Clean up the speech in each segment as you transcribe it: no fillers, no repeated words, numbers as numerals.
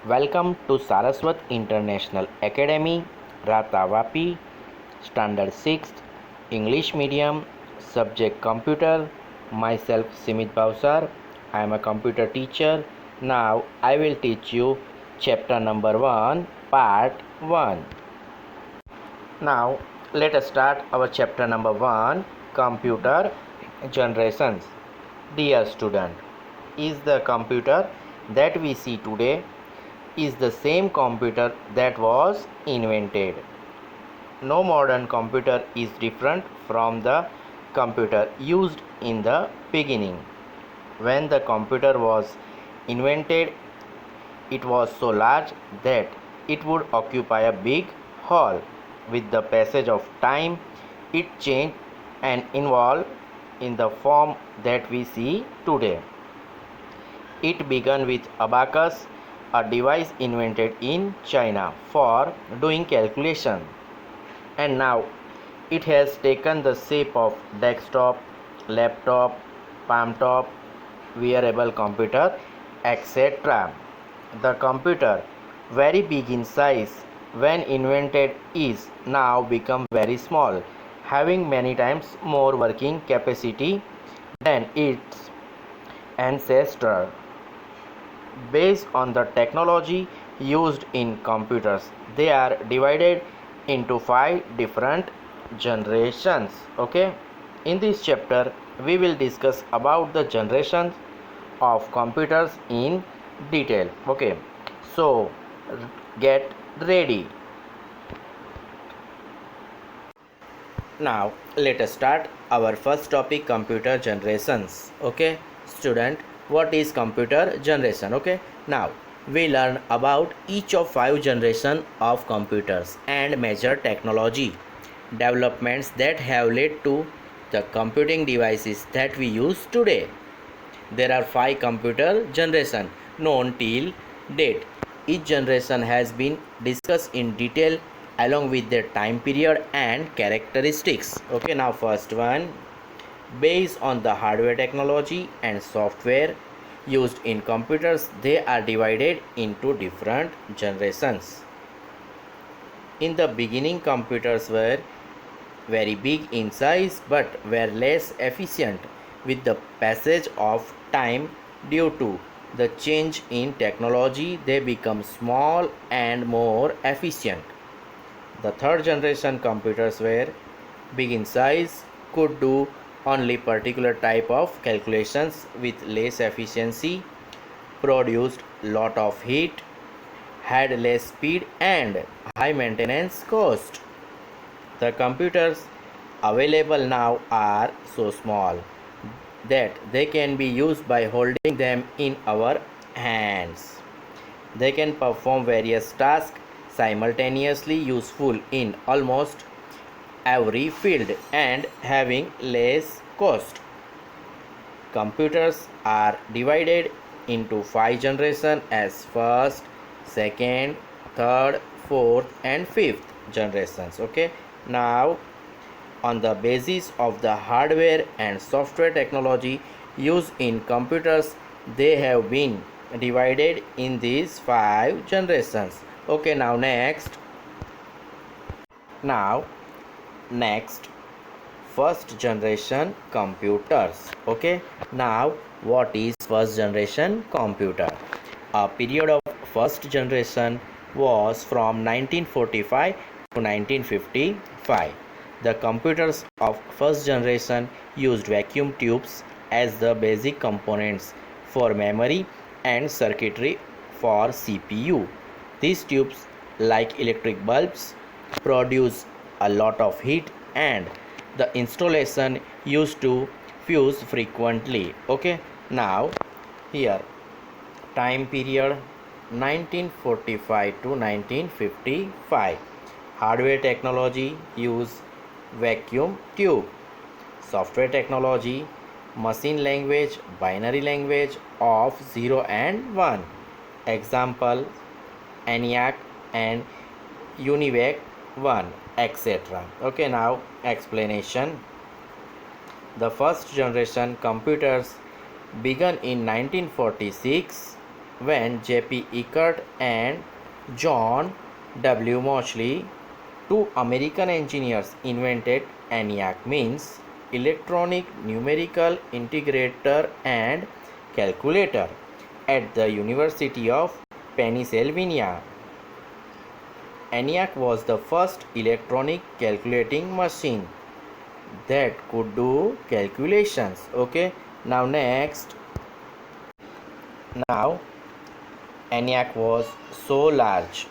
Welcome to Saraswat International Academy, Ratavapi, Standard 6th, English Medium, Subject Computer. Myself Simit Bhavsar. I am a computer teacher. Now I will teach you chapter number 1, part 1. Now let us start our chapter number 1, Computer Generations. Dear student, is the computer that we see today is the same computer that was invented. No modern computer is different from the computer used in the beginning. When the computer was invented, it was so large that it would occupy a big hall. With the passage of time, it changed and evolved in the form that we see today. It began with abacus, a device invented in China for doing calculation, and now it has taken the shape of desktop, laptop, palm top, wearable computer, etc. The computer, very big in size when invented, is now become very small, having many times more working capacity than its ancestor. Based on the technology used in computers, they are divided into 5 different generations. Okay, in this chapter we will discuss about the generations of computers in detail. Okay, so get ready. Now let us start our first topic, computer generations. Okay student, what is computer generation? Okay, now we learn about each of 5 generation of computers and major technology developments that have led to the computing devices that we use today. There are 5 computer generation known till date. Each generation has been discussed in detail along with their time period and characteristics. Okay, now first one, based on the hardware technology and software used in computers, they are divided into different generations. In the beginning, computers were very big in size but were less efficient. With the passage of time, due to the change in technology, they become small and more efficient. The third generation computers were big in size, could do only particular type of calculations with less efficiency, produced lot of heat, had less speed and high maintenance cost. The computers available now are so small that they can be used by holding them in our hands. They can perform various tasks simultaneously, useful in almost every field and having less cost. Computers are divided into 5 generations as first, second, third, fourth and fifth generations. Okay, now on the basis of the hardware and software technology used in computers, they have been divided in these 5 generations. Okay, now next, first generation computers. Okay, now what is first generation computer? A period of first generation was from 1945 to 1955. The computers of first generation used vacuum tubes as the basic components for memory and circuitry for CPU. These tubes, like electric bulbs, produce a lot of heat and the installation used to fuse frequently. Okay, now here time period 1945 to 1955. Hardware technology use vacuum tube. Software technology, machine language, binary language of 0 and 1. Example, ENIAC and UNIVAC 1, etc. Okay, now explanation. The first generation computers began in 1946 when J.P. Eckert and John W. Mauchly, two American engineers, invented ENIAC, means electronic numerical integrator and calculator, at the University of Pennsylvania. ENIAC was the first electronic calculating machine that could do calculations. Okay, now next. Now ENIAC was so large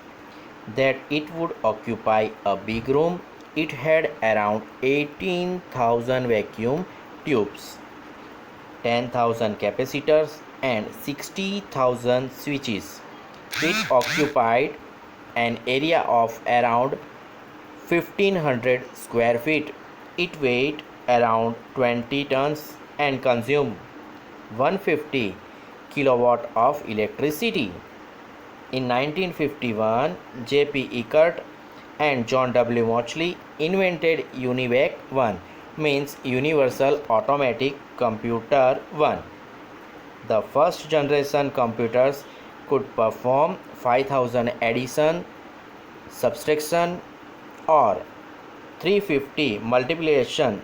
that it would occupy a big room. It had around 18,000 vacuum tubes, 10,000 capacitors, and 60,000 switches. It occupied an area of around 1500 square feet. It weighed around 20 tons and consumed 150 kilowatt of electricity. In 1951, J.P. Eckert and John W. Mauchly invented UNIVAC 1, means Universal Automatic Computer 1. The first generation computers could perform 5000 addition, subtraction, or 350 multiplication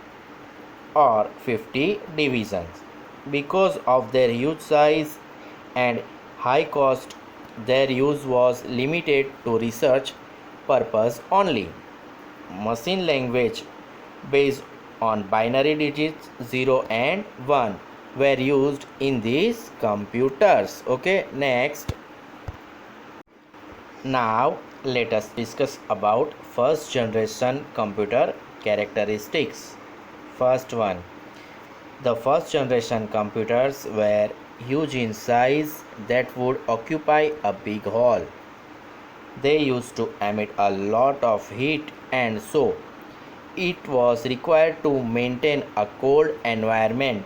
or 50 divisions. Because of their huge size and high cost, their use was limited to research purpose only. Machine language based on binary digits 0 and 1 were used in these computers. Okay, next. Now let us discuss about first generation computer characteristics. First one, the first generation computers were huge in size that would occupy a big hall. They used to emit a lot of heat, and so it was required to maintain a cold environment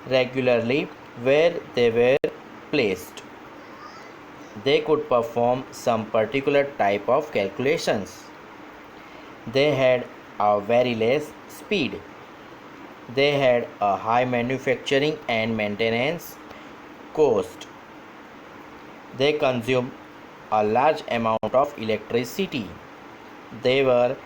regularly where they were placed. They could perform some particular type of calculations. They had a very less speed. They had a high manufacturing and maintenance cost. They consumed a large amount of electricity. They were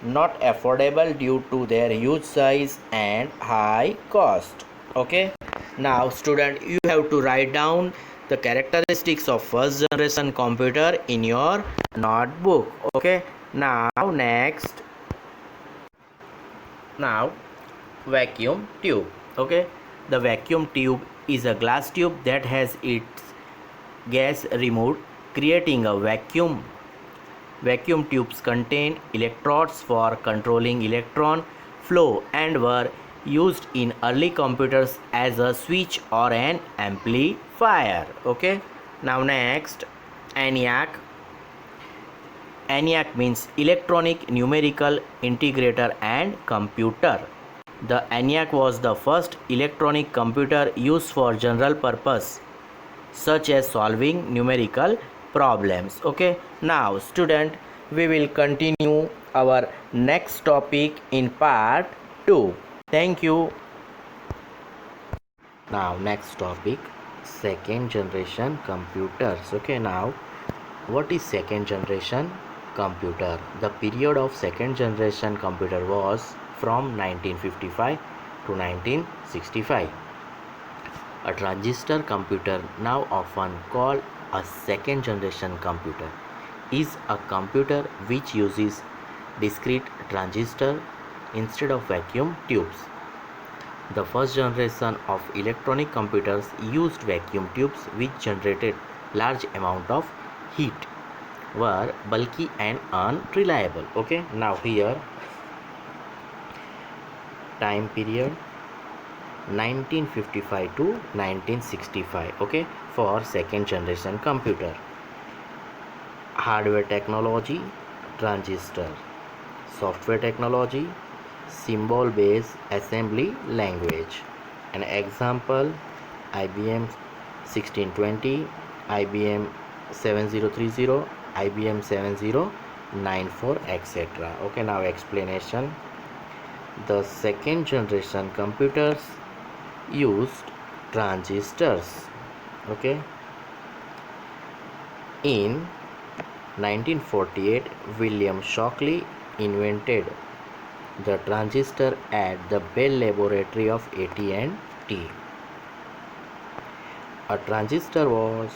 not affordable due to their huge size and high cost. Okay, now student, you have to write down the characteristics of first generation computer in your notebook. Okay, now next. Now vacuum tube. Okay, the vacuum tube is a glass tube that has its gas removed, creating a vacuum. Vacuum tubes contain electrodes for controlling electron flow and were used in early computers as a switch or an amplifier. Okay, now next, ENIAC. ENIAC means electronic numerical integrator and computer. The ENIAC was the first electronic computer used for general purpose such as solving numerical problems. Okay, now student, we will continue our next topic in part 2. Thank you. Now next topic, second generation computers. Okay, now what is second generation computer? The period of second generation computer was from 1955 to 1965. A transistor computer, now often called a second generation computer, is a computer which uses discrete transistor instead of vacuum tubes. The first generation of electronic computers used vacuum tubes which generated large amount of heat, were bulky and unreliable. Okay, now here time period 1955 to 1965. Okay, for second generation computer. Hardware technology, transistor. Software technology, symbol based assembly language. An example, IBM 1620, IBM 7030, IBM 7094, etc. Okay, now explanation. The second generation computers used transistors. Okay, In 1948, William Shockley invented the transistor at the Bell Laboratory of AT&T. A transistor was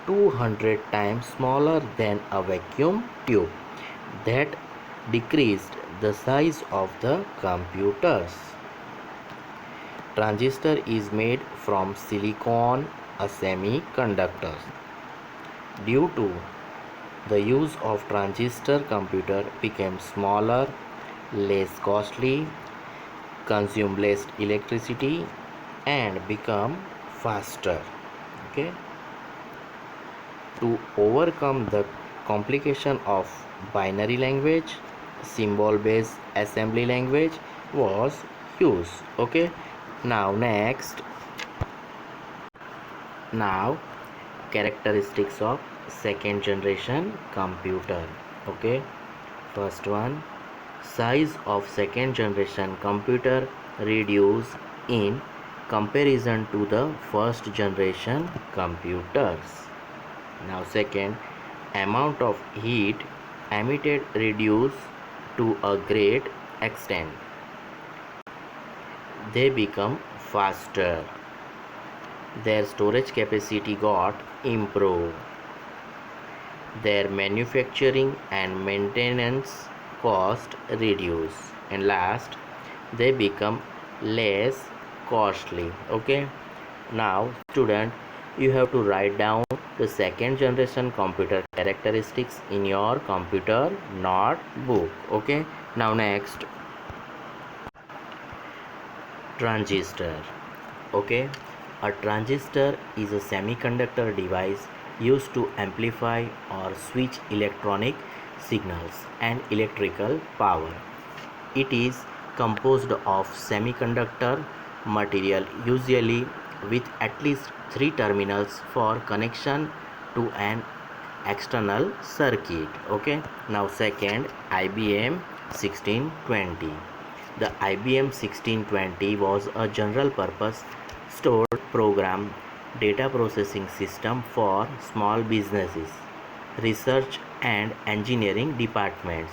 200 times smaller than a vacuum tube. That decreased the size of the computers. Transistor is made from silicon, a semiconductor. Due to the use of transistor, computer became smaller, less costly, consume less electricity, and become faster. Okay. To overcome the complication of binary language, symbol based assembly language was used. Okay. Now characteristics of second generation computer. Okay. First one, size of second generation computer reduced in comparison to the first generation computers. Now second, amount of heat emitted reduced to a great extent. They become faster. Their storage capacity got improved. Their manufacturing and maintenance cost reduced. And last, they become less costly. Okay. Now student, you have to write down the second generation computer characteristics in your computer notebook. Okay. Now next, transistor. Okay. A transistor is a semiconductor device used to amplify or switch electronic signals and electrical power. It is composed of semiconductor material, usually with at least 3 terminals for connection to an external circuit. Okay. Now second, IBM 1620. The IBM 1620 was a general purpose stored program data processing system for small businesses, research and engineering departments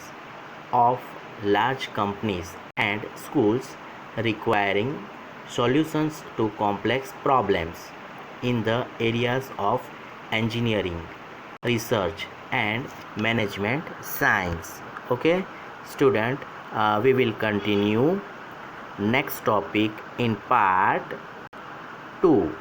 of large companies and schools requiring solutions to complex problems in the areas of engineering, research and management science. Okay, student, we will continue next topic in part 2.